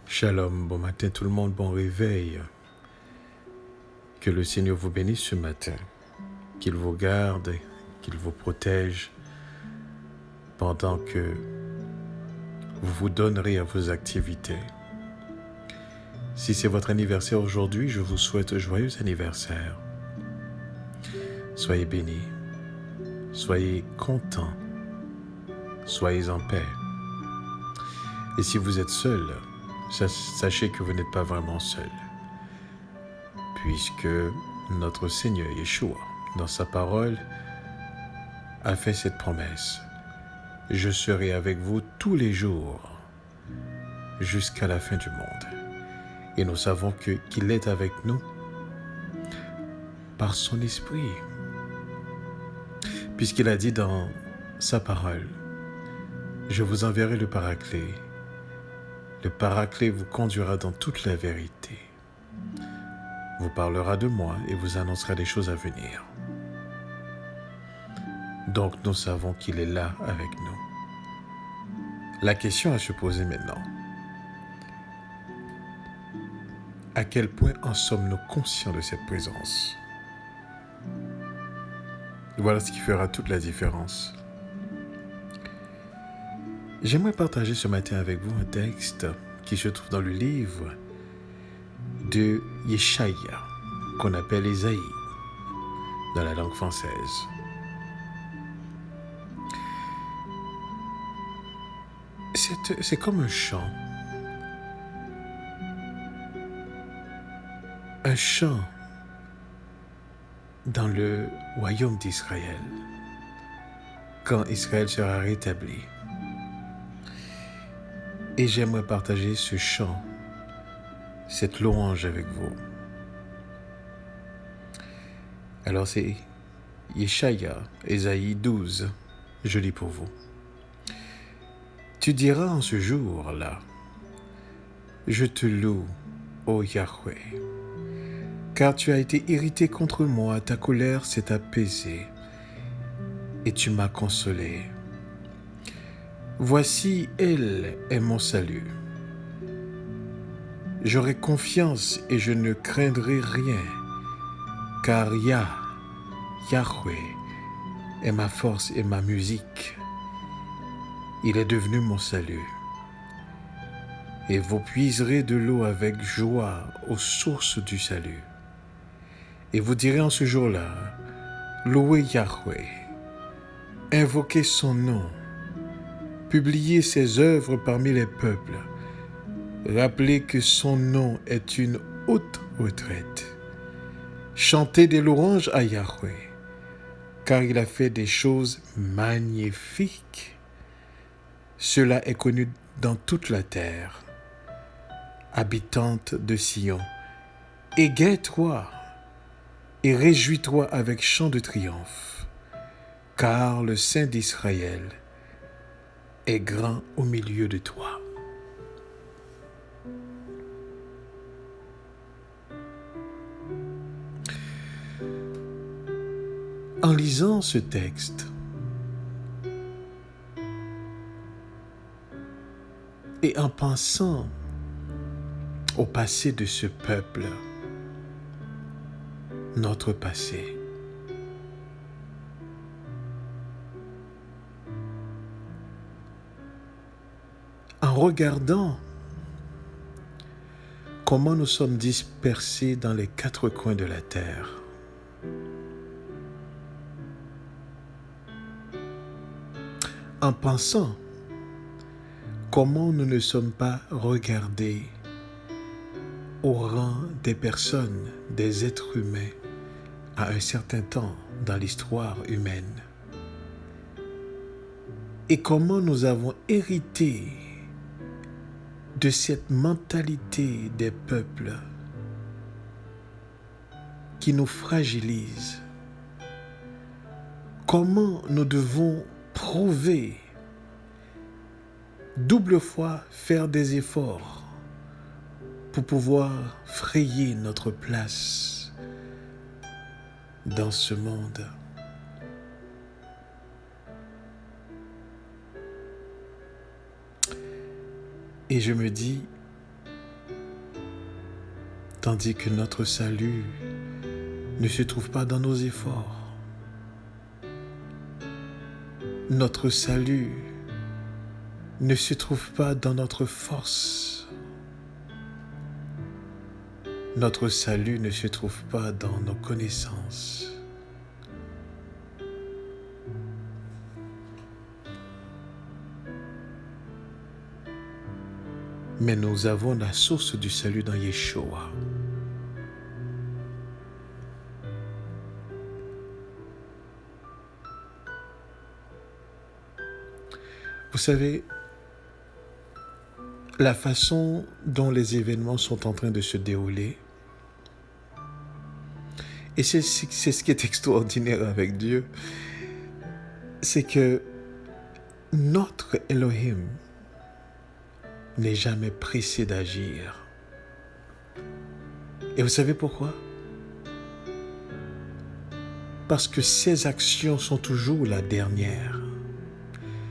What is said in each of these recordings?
Shalom, bon matin tout le monde, bon réveil. Que le Seigneur vous bénisse ce matin, qu'il vous garde, qu'il vous protège pendant que vous vous donnerez à vos activités. Si c'est votre anniversaire aujourd'hui, je vous souhaite un joyeux anniversaire. Soyez bénis, soyez contents, soyez en paix. Et si vous êtes seul, sachez que vous n'êtes pas vraiment seul, puisque notre Seigneur Yeshua, dans sa parole, a fait cette promesse. Je serai avec vous tous les jours jusqu'à la fin du monde. Et nous savons qu'il est avec nous par son esprit. Puisqu'il a dit dans sa parole, je vous enverrai le Paraclet. Le Paraclet vous conduira dans toute la vérité. Vous parlera de moi et vous annoncera des choses à venir. Donc nous savons qu'il est là avec nous. La question à se poser maintenant, à quel point en sommes-nous conscients de cette présence? Voilà ce qui fera toute la différence. J'aimerais partager ce matin avec vous un texte qui se trouve dans le livre de Yeshaya, qu'on appelle Ésaïe dans la langue française. C'est comme un chant dans le royaume d'Israël, quand Israël sera rétabli. Et j'aimerais partager ce chant, cette louange avec vous. Alors c'est Yeshaya, Ésaïe 12, je lis pour vous. Tu diras en ce jour-là, je te loue, ô Yahweh, car tu as été irrité contre moi, ta colère s'est apaisée, et tu m'as consolé. Voici, elle est mon salut. J'aurai confiance et je ne craindrai rien, car Yahweh est ma force et ma musique. Il est devenu mon salut. Et vous puiserez de l'eau avec joie aux sources du salut. Et vous direz en ce jour-là, louez Yahweh, invoquez son nom, publiez ses œuvres parmi les peuples, rappelez que son nom est une haute retraite. Chantez des louanges à Yahweh, car il a fait des choses magnifiques. Cela est connu dans toute la terre. Habitante de Sion, égaie-toi et réjouis-toi avec chant de triomphe, car le Saint d'Israël est grand au milieu de toi. En lisant ce texte, et en pensant au passé de ce peuple, notre passé, en regardant comment nous sommes dispersés dans les quatre coins de la terre, en pensant comment nous ne sommes pas regardés au rang des personnes, des êtres humains, à un certain temps dans l'histoire humaine. Et comment nous avons hérité de cette mentalité des peuples qui nous fragilise. Comment nous devons prouver, double fois faire des efforts pour pouvoir frayer notre place dans ce monde. Et je me dis, tandis que notre salut ne se trouve pas dans nos efforts. Notre salut ne se trouve pas dans notre force. Notre salut ne se trouve pas dans nos connaissances. Mais nous avons la source du salut dans Yeshua. Vous savez, la façon dont les événements sont en train de se dérouler, et c'est ce qui est extraordinaire avec Dieu, c'est que notre Elohim n'est jamais pressé d'agir. Et vous savez pourquoi? Parce que ses actions sont toujours la dernière.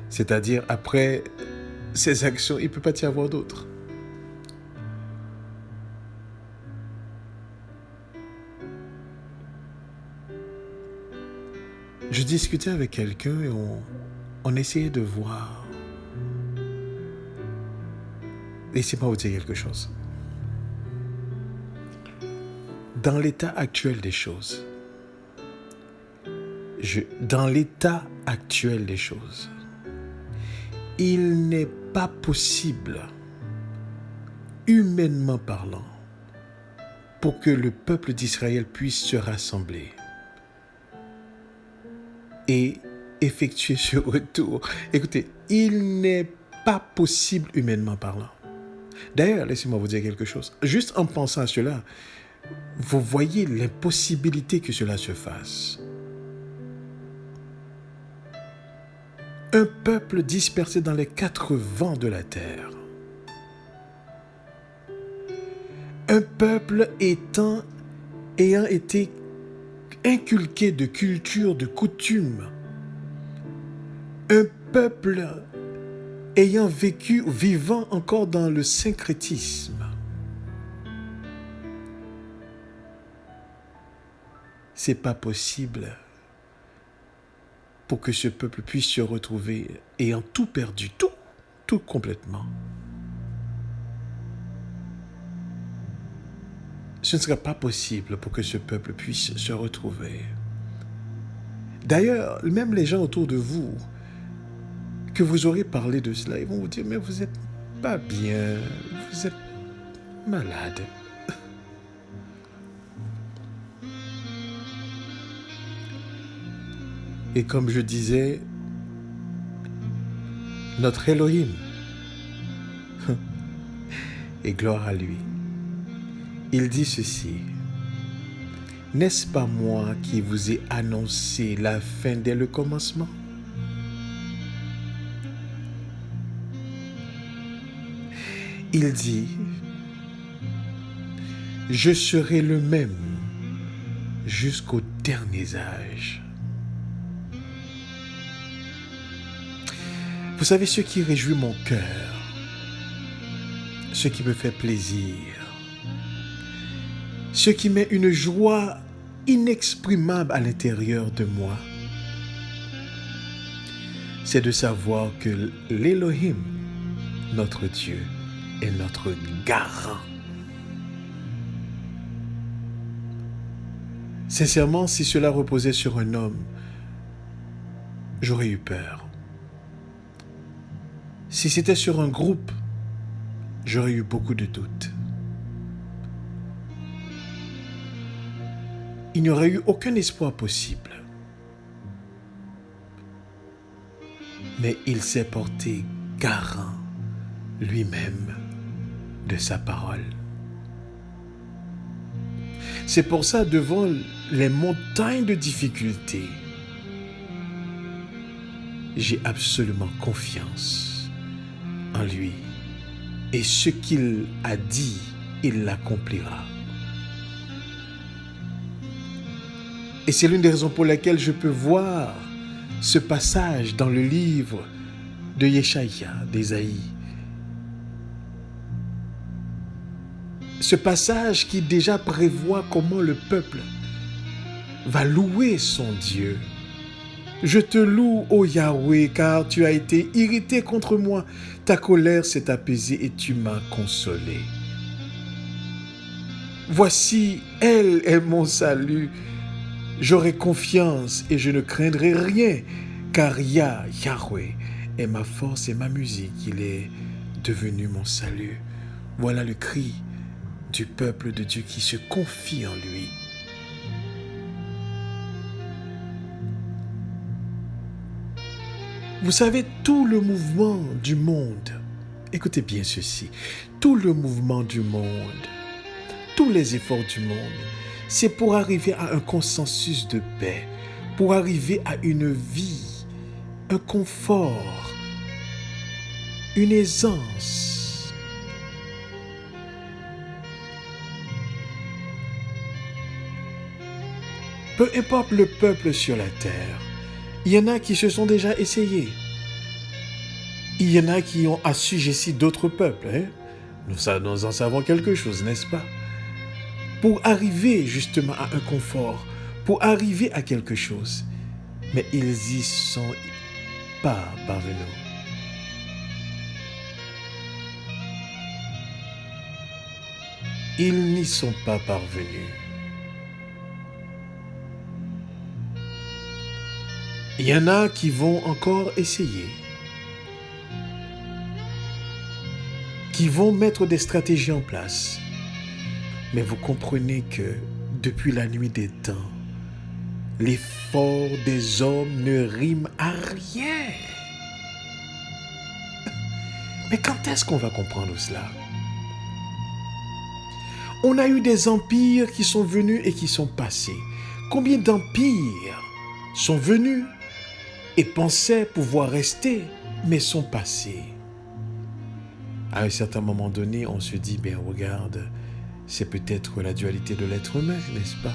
C'est-à-dire, après ses actions, il ne peut pas y avoir d'autres. Je discutais avec quelqu'un et on essayait de voir. Laissez-moi vous dire quelque chose. Dans l'état actuel des choses, il n'est pas possible, humainement parlant, pour que le peuple d'Israël puisse se rassembler et effectuer ce retour. Écoutez, il n'est pas possible humainement parlant. D'ailleurs, laissez-moi vous dire quelque chose. Juste en pensant à cela, vous voyez l'impossibilité que cela se fasse. Un peuple dispersé dans les 4 vents de la terre. Un peuple ayant été inculqué de culture, de coutumes. Un peuple ayant vivant encore dans le syncrétisme. C'est pas possible pour que ce peuple puisse se retrouver ayant tout perdu, tout complètement. Ce ne sera pas possible pour que ce peuple puisse se retrouver. D'ailleurs, même les gens autour de vous, que vous aurez parlé de cela, ils vont vous dire, mais vous n'êtes pas bien, vous êtes malade. Et comme je disais, notre Elohim, et gloire à lui, il dit ceci: n'est-ce pas moi qui vous ai annoncé la fin dès le commencement? Il dit, je serai le même jusqu'aux derniers âges. Vous savez ce qui réjouit mon cœur, ce qui me fait plaisir, ce qui met une joie inexprimable à l'intérieur de moi, c'est de savoir que l'Élohim, notre Dieu, est notre garant. Sincèrement, si cela reposait sur un homme, j'aurais eu peur. Si c'était sur un groupe, j'aurais eu beaucoup de doutes. Il n'y aurait eu aucun espoir possible. Mais il s'est porté garant lui-même de sa parole. C'est pour ça, devant les montagnes de difficultés, j'ai absolument confiance en lui. Et ce qu'il a dit, il l'accomplira. Et c'est l'une des raisons pour lesquelles je peux voir ce passage dans le livre de Yeshaïa, d'Ésaïe. ce passage qui déjà prévoit comment le peuple va louer son Dieu. Je te loue, ô Yahweh, car tu as été irrité contre moi. Ta colère s'est apaisée et tu m'as consolé. Voici, elle est mon salut. J'aurai confiance et je ne craindrai rien, car Yahweh est ma force et ma musique. Il est devenu mon salut. Voilà le cri du peuple de Dieu qui se confie en lui. Vous savez, tout le mouvement du monde, écoutez bien ceci, tout le mouvement du monde, tous les efforts du monde, c'est pour arriver à un consensus de paix, pour arriver à une vie, un confort, une aisance. Peu importe le peuple sur la terre, il y en a qui se sont déjà essayés. Il y en a qui ont assujetti d'autres peuples. Nous en savons quelque chose, n'est-ce pas? Pour arriver justement à un confort, pour arriver à quelque chose. Mais ils y sont pas parvenus. Ils n'y sont pas parvenus. Il y en a qui vont encore essayer, qui vont mettre des stratégies en place. Mais vous comprenez que depuis la nuit des temps, l'effort des hommes ne rime à rien. Mais quand est-ce qu'on va comprendre cela? On a eu des empires qui sont venus et qui sont passés. Combien d'empires sont venus et pensaient pouvoir rester, mais sont passés? À un certain moment donné, on se dit, ben regarde, c'est peut-être la dualité de l'être humain, n'est-ce pas?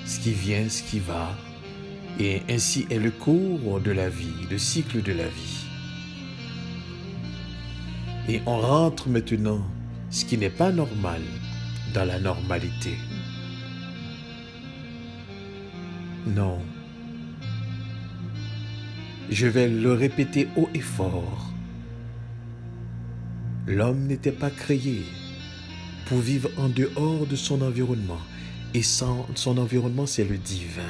Ce qui vient, ce qui va. Et ainsi est le cours de la vie, le cycle de la vie. Et on rentre maintenant, ce qui n'est pas normal, dans la normalité. Non. Je vais le répéter haut et fort. L'homme n'était pas créé pour vivre en dehors de son environnement. Et son environnement, c'est le divin.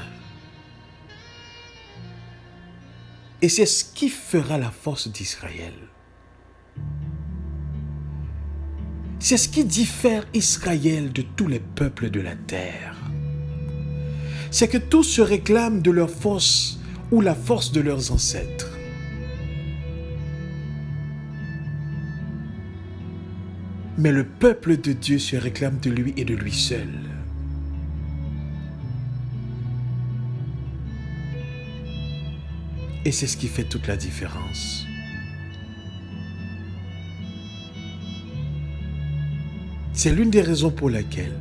Et c'est ce qui fera la force d'Israël. C'est ce qui diffère Israël de tous les peuples de la terre. C'est que tous se réclament de leur force ou la force de leurs ancêtres. Mais le peuple de Dieu se réclame de lui et de lui seul. Et c'est ce qui fait toute la différence. C'est l'une des raisons pour laquelle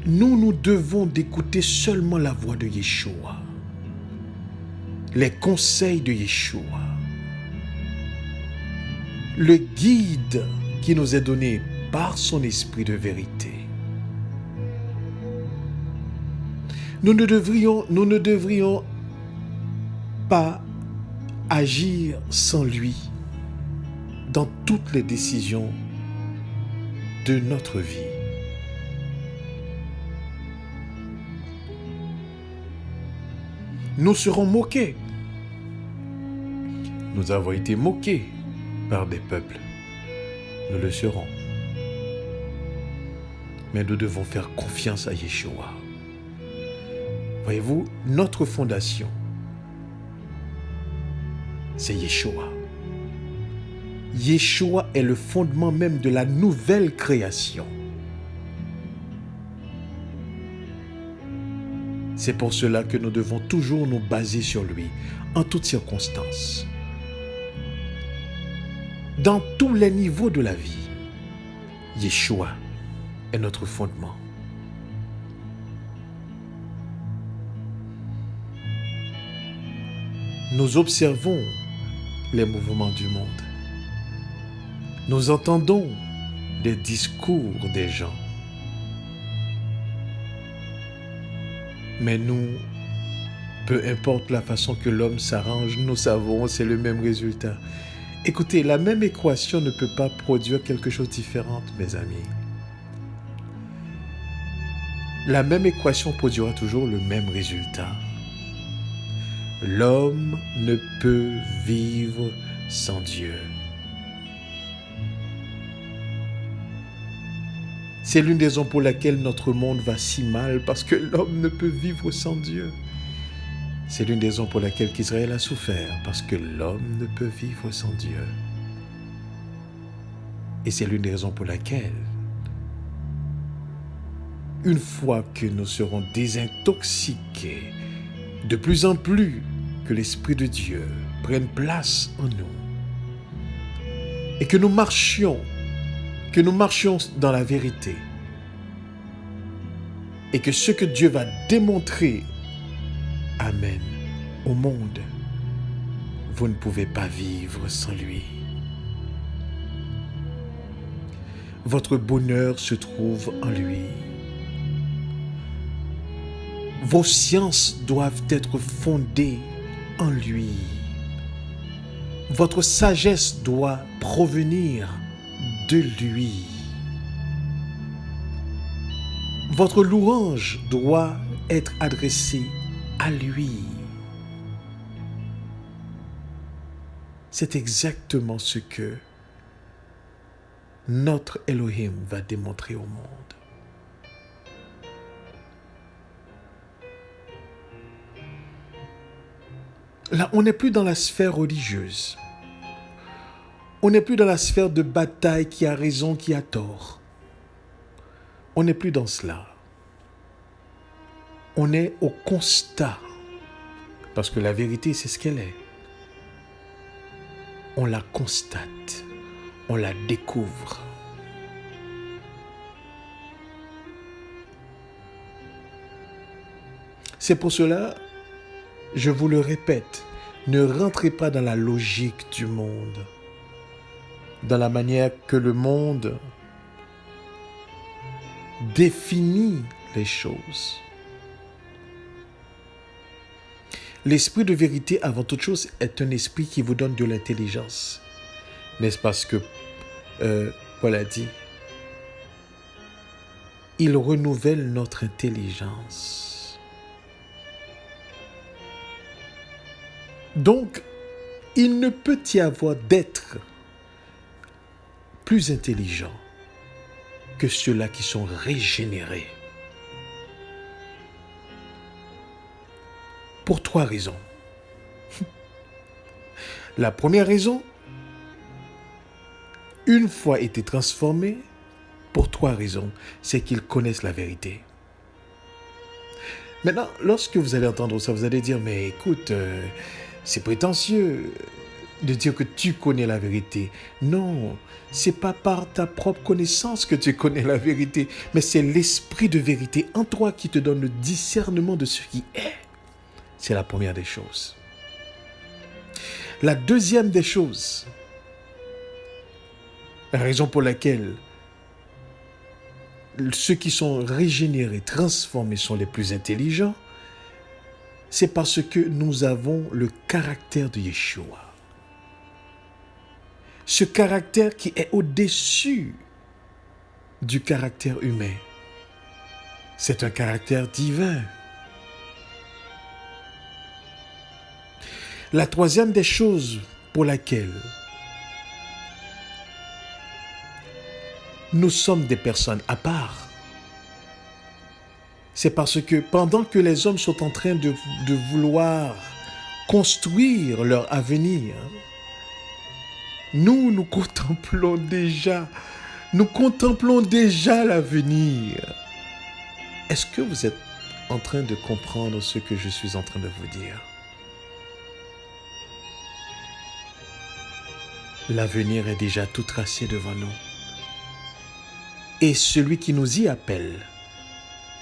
nous devons d'écouter seulement la voix de Yeshua, les conseils de Yeshua, le guide qui nous est donné par son esprit de vérité. Nous ne devrions pas agir sans lui dans toutes les décisions de notre vie. Nous serons moqués. Nous avons été moqués par des peuples. Nous le serons. Mais nous devons faire confiance à Yeshua. Voyez-vous, notre fondation, c'est Yeshua. Yeshua est le fondement même de la nouvelle création. C'est pour cela que nous devons toujours nous baser sur lui, en toutes circonstances. Dans tous les niveaux de la vie, Yeshua est notre fondement. Nous observons les mouvements du monde. Nous entendons des discours des gens. Mais nous, peu importe la façon que l'homme s'arrange, nous savons, c'est le même résultat. Écoutez, la même équation ne peut pas produire quelque chose de différent, mes amis. La même équation produira toujours le même résultat. L'homme ne peut vivre sans Dieu. C'est l'une des raisons pour laquelle notre monde va si mal, parce que l'homme ne peut vivre sans Dieu. C'est l'une des raisons pour laquelle qu'Israël a souffert, parce que l'homme ne peut vivre sans Dieu. Et c'est l'une des raisons pour laquelle, une fois que nous serons désintoxiqués, de plus en plus que l'Esprit de Dieu prenne place en nous, et que nous marchions dans la vérité, et que ce que Dieu va démontrer, amen, au monde, vous ne pouvez pas vivre sans lui. Votre bonheur se trouve en lui. Vos sciences doivent être fondées en lui. Votre sagesse doit provenir de lui. Votre louange doit être adressée à lui. C'est exactement ce que notre Elohim va démontrer au monde. Là, on n'est plus dans la sphère religieuse. On n'est plus dans la sphère de bataille qui a raison, qui a tort. On n'est plus dans cela. On est au constat. Parce que la vérité, c'est ce qu'elle est. On la constate. On la découvre. C'est pour cela, je vous le répète, ne rentrez pas dans la logique du monde, dans la manière que le monde définit les choses. L'esprit de vérité, avant toute chose, est un esprit qui vous donne de l'intelligence. N'est-ce pas ce que Paul a dit? Il renouvelle notre intelligence. Donc, il ne peut y avoir d'êtres plus intelligents que ceux-là qui sont régénérés. Pour 3 raisons. La première raison, une fois été transformés, pour 3 raisons, c'est qu'ils connaissent la vérité. Maintenant, lorsque vous allez entendre ça, vous allez dire, mais écoute, c'est prétentieux de dire que tu connais la vérité. Non, c'est pas par ta propre connaissance que tu connais la vérité, mais c'est l'esprit de vérité en toi qui te donne le discernement de ce qui est. C'est la première des choses. La deuxième des choses, la raison pour laquelle ceux qui sont régénérés, transformés sont les plus intelligents, c'est parce que nous avons le caractère de Yeshua. Ce caractère qui est au-dessus du caractère humain. C'est un caractère divin. La troisième des choses pour laquelle nous sommes des personnes à part, c'est parce que pendant que les hommes sont en train de vouloir construire leur avenir, nous contemplons déjà l'avenir. Est-ce que vous êtes en train de comprendre ce que je suis en train de vous dire? L'avenir est déjà tout tracé devant nous. Et celui qui nous y appelle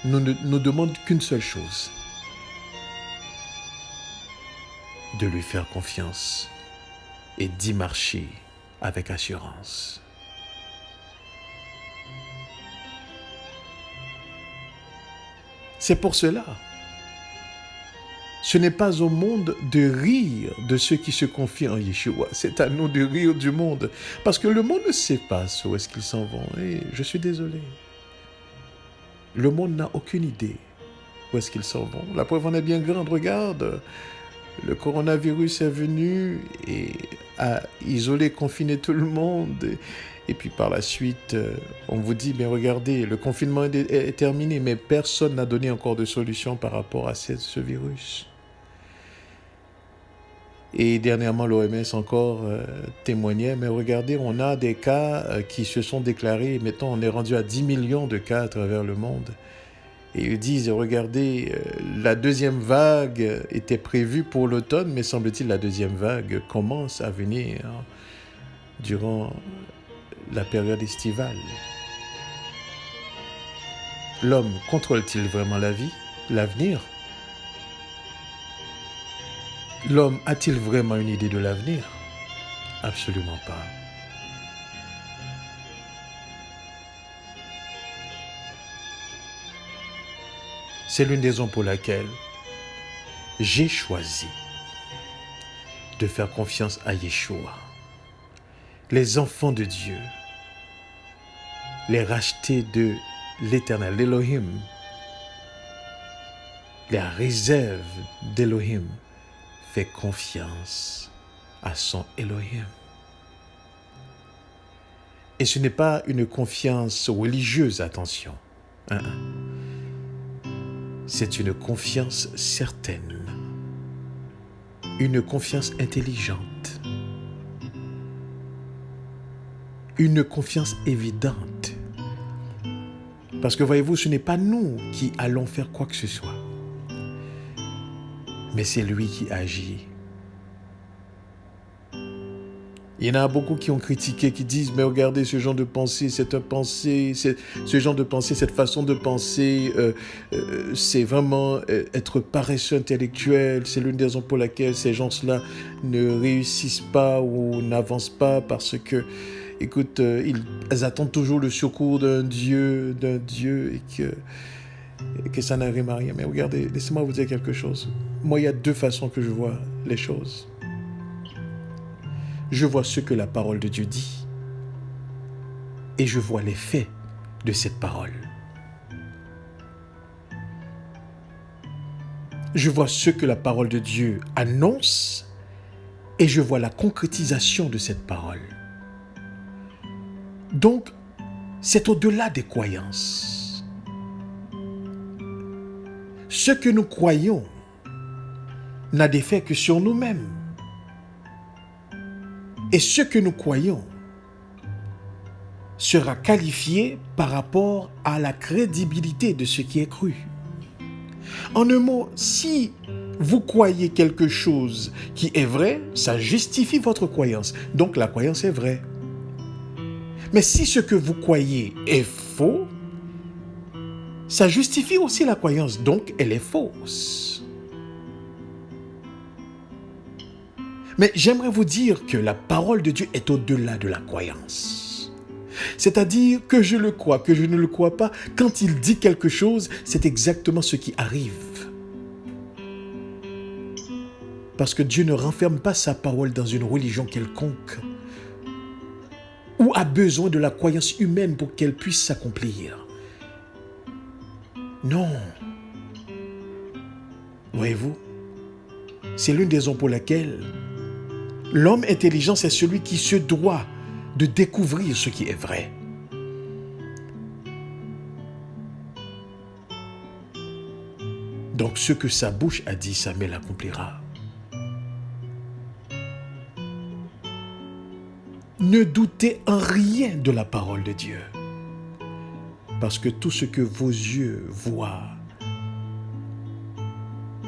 ne nous demande qu'une seule chose: de lui faire confiance et d'y marcher avec assurance. C'est pour cela. Ce n'est pas au monde de rire de ceux qui se confient en Yeshua. C'est à nous de rire du monde. Parce que le monde ne sait pas où est-ce qu'ils s'en vont. Et je suis désolé. Le monde n'a aucune idée où est-ce qu'ils s'en vont. La preuve en est bien grande. Regarde, le coronavirus est venu et a isolé, confiné tout le monde. Et puis par la suite, on vous dit, mais regardez, le confinement est terminé, mais personne n'a donné encore de solution par rapport à ce virus. Et dernièrement, l'OMS encore témoignait, mais regardez, on a des cas qui se sont déclarés, mettons, on est rendu à 10 millions de cas à travers le monde. Et ils disent, regardez, la deuxième vague était prévue pour l'automne, mais semble-t-il la deuxième vague commence à venir durant la période estivale. L'homme contrôle-t-il vraiment la vie, l'avenir? L'homme a-t-il vraiment une idée de l'avenir? Absolument pas. C'est l'une des raisons pour laquelle j'ai choisi de faire confiance à Yeshua. Les enfants de Dieu, les rachetés de l'Éternel, l'Élohim, la réserve d'Élohim, fait confiance à son Élohim. Et ce n'est pas une confiance religieuse, attention. C'est une confiance certaine, une confiance intelligente, une confiance évidente. Parce que voyez-vous, ce n'est pas nous qui allons faire quoi que ce soit, mais c'est lui qui agit. Il y en a beaucoup qui ont critiqué, qui disent, mais regardez, ce genre de pensée, cette façon de penser, c'est vraiment être paresseux intellectuel. C'est l'une des raisons pour laquelle ces gens-là ne réussissent pas ou n'avancent pas, parce que, écoute, ils attendent toujours le secours d'un Dieu, et que ça n'arrive à rien. Mais regardez, laissez-moi vous dire quelque chose. Moi, il y a deux façons que je vois les choses. Je vois ce que la parole de Dieu dit et je vois les faits de cette parole. Je vois ce que la parole de Dieu annonce et je vois la concrétisation de cette parole. Donc, c'est au-delà des croyances. Ce que nous croyons n'a d'effet que sur nous-mêmes. Et ce que nous croyons sera qualifié par rapport à la crédibilité de ce qui est cru. En un mot, si vous croyez quelque chose qui est vrai, ça justifie votre croyance. Donc la croyance est vraie. Mais si ce que vous croyez est faux, ça justifie aussi la croyance. Donc elle est fausse. Mais j'aimerais vous dire que la parole de Dieu est au-delà de la croyance. C'est-à-dire que je le crois, que je ne le crois pas, quand il dit quelque chose, c'est exactement ce qui arrive. Parce que Dieu ne renferme pas sa parole dans une religion quelconque ou a besoin de la croyance humaine pour qu'elle puisse s'accomplir. Non. Voyez-vous, c'est l'une des raisons pour laquelle l'homme intelligent, c'est celui qui se doit de découvrir ce qui est vrai. Donc, ce que sa bouche a dit, sa main l'accomplira. Ne doutez en rien de la parole de Dieu. Parce que tout ce que vos yeux voient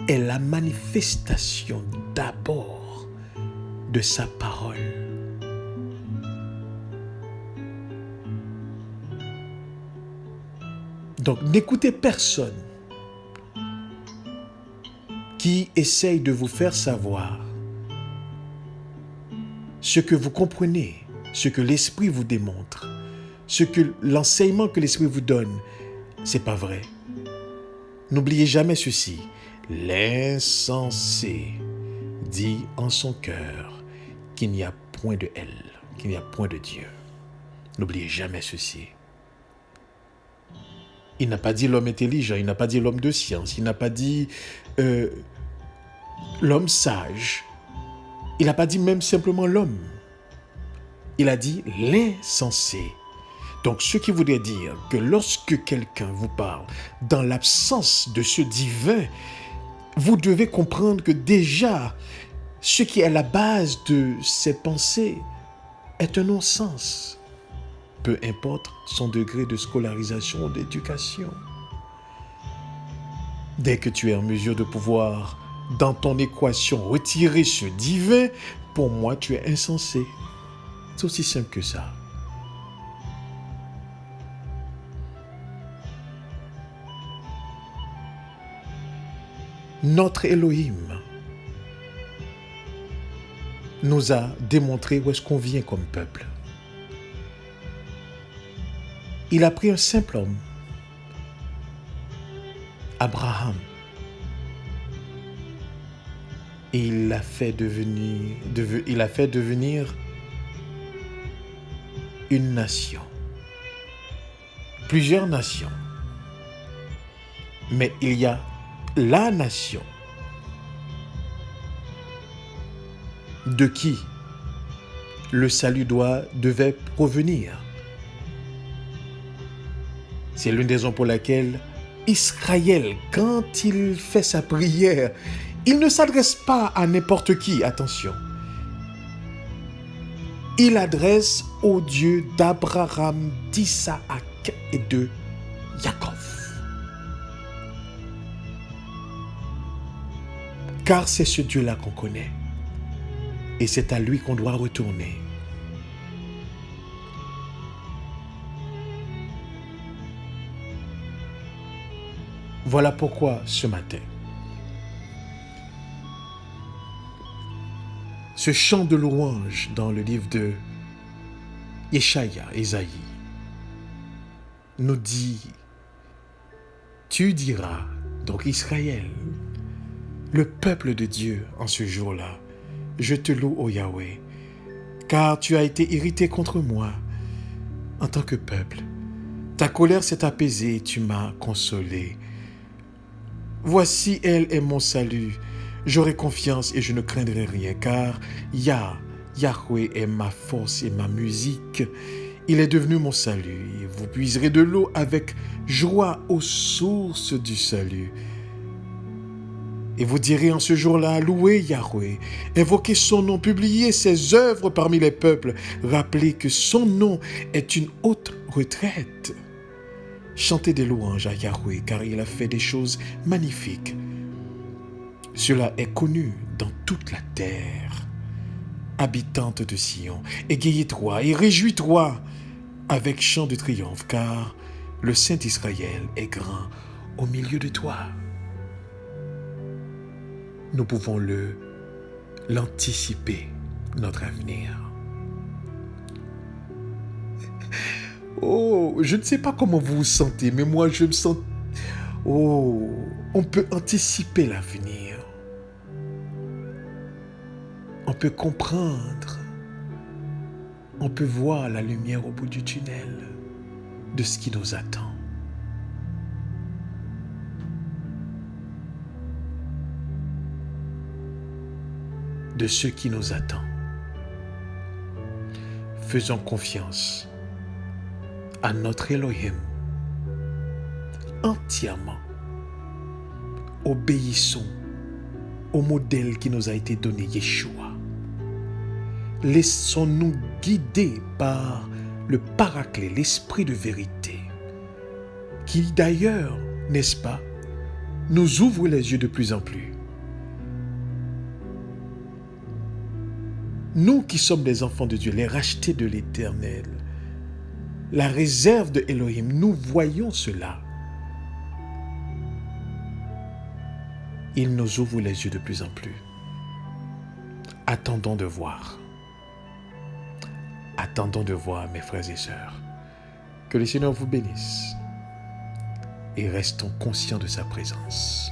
est la manifestation d'abord de sa parole. Donc, n'écoutez personne qui essaye de vous faire savoir ce que vous comprenez, ce que l'Esprit vous démontre, l'enseignement que l'Esprit vous donne, c'est pas vrai. N'oubliez jamais ceci. L'insensé dit en son cœur qu'il n'y a point de elle, qu'il n'y a point de Dieu. N'oubliez jamais ceci. Il n'a pas dit l'homme intelligent, il n'a pas dit l'homme de science, il n'a pas dit l'homme sage. Il n'a pas dit même simplement l'homme. Il a dit l'insensé. Donc, ce qui voudrait dire que lorsque quelqu'un vous parle dans l'absence de ce divin, vous devez comprendre que déjà, ce qui est à la base de ses pensées est un non-sens. Peu importe son degré de scolarisation ou d'éducation. Dès que tu es en mesure de pouvoir, dans ton équation, retirer ce divin, pour moi, tu es insensé. C'est aussi simple que ça. Notre Elohim nous a démontré où est-ce qu'on vient comme peuple. Il a pris un simple homme, Abraham, et il l'a fait devenir une nation. Plusieurs nations. Mais il y a la nation de qui le salut devait provenir. C'est l'une des raisons pour laquelle Israël, quand il fait sa prière, il ne s'adresse pas à n'importe qui, attention. Il adresse au Dieu d'Abraham, d'Isaac et de Jacob. Car c'est ce Dieu-là qu'on connaît. Et c'est à lui qu'on doit retourner. Voilà pourquoi ce matin, ce chant de louange dans le livre de Ésaïe, nous dit, tu diras, donc Israël, le peuple de Dieu en ce jour-là, je te loue, ô Yahweh, car tu as été irrité contre moi en tant que peuple. Ta colère s'est apaisée et tu m'as consolé. Voici, elle est mon salut. J'aurai confiance et je ne craindrai rien, car Yahweh est ma force et ma musique. Il est devenu mon salut. Et vous puiserez de l'eau avec joie aux sources du salut. Et vous direz en ce jour-là, louez Yahweh, invoquez son nom, publiez ses œuvres parmi les peuples, rappelez que son nom est une haute retraite. Chantez des louanges à Yahweh, car il a fait des choses magnifiques. Cela est connu dans toute la terre. Habitante de Sion, égayez-toi et réjouis-toi avec chant de triomphe, car le Saint d'Israël est grand au milieu de toi. Nous pouvons l'anticiper, notre avenir. Oh, je ne sais pas comment vous vous sentez, mais moi je me sens... Oh, on peut anticiper l'avenir. On peut comprendre. On peut voir la lumière au bout du tunnel de ce qui nous attend. De ce qui nous attend. Faisons confiance à notre Elohim entièrement. Obéissons au modèle qui nous a été donné, Yeshua. Laissons-nous guider par le Paraclet, l'Esprit de vérité, qui d'ailleurs, n'est-ce pas, nous ouvre les yeux de plus en plus. Nous qui sommes des enfants de Dieu, les rachetés de l'Éternel, la réserve de Elohim, nous voyons cela. Il nous ouvre les yeux de plus en plus. Attendons de voir. Attendons de voir, mes frères et sœurs. Que le Seigneur vous bénisse et restons conscients de sa présence.